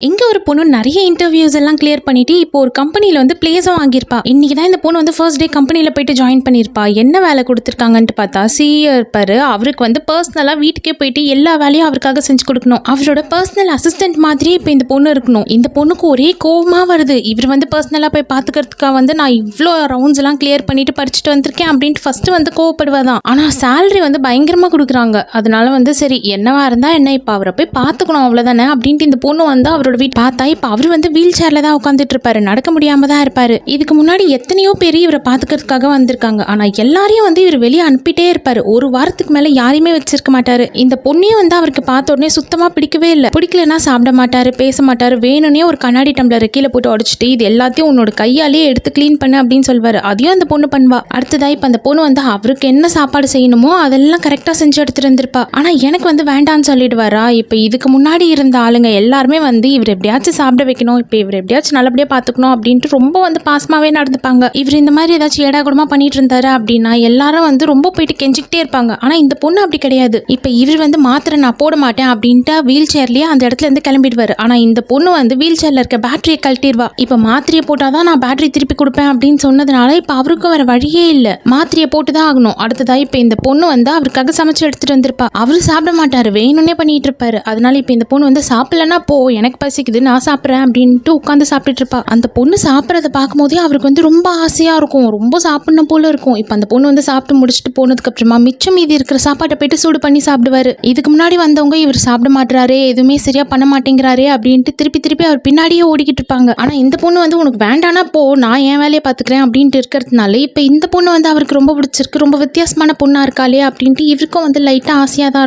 இங்க ஒரு பொண்ணு நிறைய இன்டர்வியூஸ் எல்லாம் கிளியர் பண்ணிட்டு இப்போ ஒரு கம்பெனில வந்து பிளேஸும் வாங்கியிருப்பா. இன்னைக்கு தான் இந்த பொண்ணு வந்து ஃபர்ஸ்ட் டே கம்பெனில போயிட்டு ஜாயின் பண்ணியிருப்பா. என்ன வேலை கொடுத்துருக்காங்கன்ட்டு பார்த்தா சிஇஓ இருப்பாரு. அவருக்கு வந்து பர்சனலா வீட்டுக்கே போயிட்டு எல்லா வேலையும் அவருக்காக செஞ்சு கொடுக்கணும். அவரோட பர்சனல் அசிஸ்டன்ட் மாதிரியே இப்போ இந்த பொண்ணு இருக்கணும். இந்த பொண்ணுக்கு ஒரே கோவமா வருது. இவர் வந்து பர்சனலா போய் பாத்துக்கிறதுக்காக வந்து நான் இவ்வளோ ரவுண்ட்ஸ் எல்லாம் கிளியர் பண்ணிட்டு படிச்சுட்டு வந்திருக்கேன் அப்படின்ட்டு ஃபர்ஸ்ட் வந்து கோவப்படுவாதான். ஆனா சேலரி வந்து பயங்கரமா கொடுக்குறாங்க. அதனால வந்து சரி என்னவா இருந்தா என்ன, இப்போ அவரை போய் பாத்துக்கணும் அவ்வளவுதானே அப்படின்ட்டு இந்த பொண்ணு வந்து அவரோட வீட்டு பார்த்தா இப்ப அவர் வந்து வீல் சேர்ல தான் உட்காந்துட்டு இருப்பாரு. நடக்க முடியாம தான் இருப்பாரு. இதுக்கு முன்னாடி எத்தனையோ பேர் இவரை பாத்துக்கிறதுக்காக வந்திருக்காங்க. ஆனா எல்லாரையும் வந்து இவர் வெளியே அனுப்பிட்டே இருப்பாரு. ஒரு வாரத்துக்கு மேல யாரையுமே வச்சிருக்க மாட்டாரு. இந்த பொண்ணையும் வந்து அவருக்கு பார்த்த உடனே சுத்தமா பிடிக்கவே இல்லை. பிடிக்கலன்னா சாப்பிட மாட்டாரு, பேச மாட்டாரு. வேணும்னே ஒரு கண்ணாடி டம்ளரை கீழே போட்டு உடைச்சிட்டு இது எல்லாத்தையும் உன்னோட கையாலேயே எடுத்து கிளீன் பண்ணு அப்படின்னு சொல்வாரு. அதையும் அந்த பொண்ணு பண்ணுவா. அடுத்ததா இப்ப அந்த பொண்ணு வந்து அவருக்கு என்ன சாப்பாடு செய்யணுமோ அதெல்லாம் கரெக்டா செஞ்சு எடுத்துட்டு இருந்திருப்பா. ஆனா எனக்கு வந்து வேண்டான்னு சொல்லிடுவாரா. இப்ப இதுக்கு முன்னாடி இருந்த ஆளுங்க எல்லாருமே வந்து இவர் எப்படியாச்சும் சாப்பிட வைக்கணும், இப்போ இவர் எப்படியாச்சும் நல்லபடியாக பார்த்துக்கணும் அப்படின்ட்டு ரொம்ப வந்து பாசமாகவே நடந்துப்பாங்க. இவர் இந்த மாதிரி ஏதாச்சும் ஏடாகூடமா பண்ணிட்டு இருந்தாரு அப்படின்னா எல்லாரும் வந்து ரொம்ப போயிட்டு கெஞ்சிக்கிட்டே இருப்பாங்க. ஆனால் இந்த பொண்ணு அப்படி கிடையாது. இப்போ இவர் வந்து மாத்திரை நான் போட மாட்டேன் அப்படின்ட்டு வீல் சேர்லேயே அந்த இடத்துல இருந்து கிளம்பிடுவார். ஆனால் இந்த பொண்ணு வந்து வீல் சேர்ல இருக்க பேட்டரியை கழட்டிடுவா. இப்போ மாத்திரையை போட்டாதான் நான் பேட்டரி திருப்பி கொடுப்பேன் அப்படின்னு சொன்னதுனால இப்போ அவருக்கும் வேற வழியே இல்லை, மாத்திரையை போட்டு தான் ஆகணும். அடுத்ததா இப்போ இந்த பொண்ணு வந்து அவருக்காக சமைச்சு எடுத்துட்டு வந்திருப்பா. அவரு சாப்பிட மாட்டாரு, வேணும்னே பண்ணிட்டு இருப்பாரு. அதனால இப்போ இந்த பொண்ணு வந்து சாப்பிடலன்னா போ எனக்கு பசிக்குது நான் சாப்பிட்றேன் அப்படின்ட்டு உட்காந்து சாப்பிட்டுட்டு இருப்பா. அந்த பொண்ணு சாப்பிட்றத பார்க்கும் போதே அவருக்கு வந்து ரொம்ப ஆசையா இருக்கும், ரொம்ப சாப்பிடணும் போல இருக்கும். இப்போ அந்த பொண்ணு வந்து சாப்பிட்டு முடிச்சுட்டு போனதுக்கு அப்புறமா மிச்சம் மீதி இருக்கிற சாப்பாட்டை போயிட்டு சூடு பண்ணி சாப்பிடுவாரு. இதுக்கு முன்னாடி வந்தவங்க இவர் சாப்பிட மாட்டாரே, எதுவுமே சரியா பண்ண மாட்டேங்கிறாரே அப்படின்ட்டு திருப்பி திருப்பி அவர் பின்னாடியே ஓடிக்கிட்டு இருப்பாங்க. ஆனா இந்த பொண்ணு வந்து உனக்கு வேண்டானா போ நான் என் வேலையை பார்த்துக்கிறேன் அப்படின்ட்டு இருக்கிறதுனால இப்போ இந்த பொண்ணு வந்து அவருக்கு ரொம்ப பிடிச்சிருக்கு. ரொம்ப வித்தியாசமான பொண்ணா இருக்காளே அப்படின்ட்டு இவருக்கும் வந்து லைட்டா ஆசையா தான் இருக்கும்.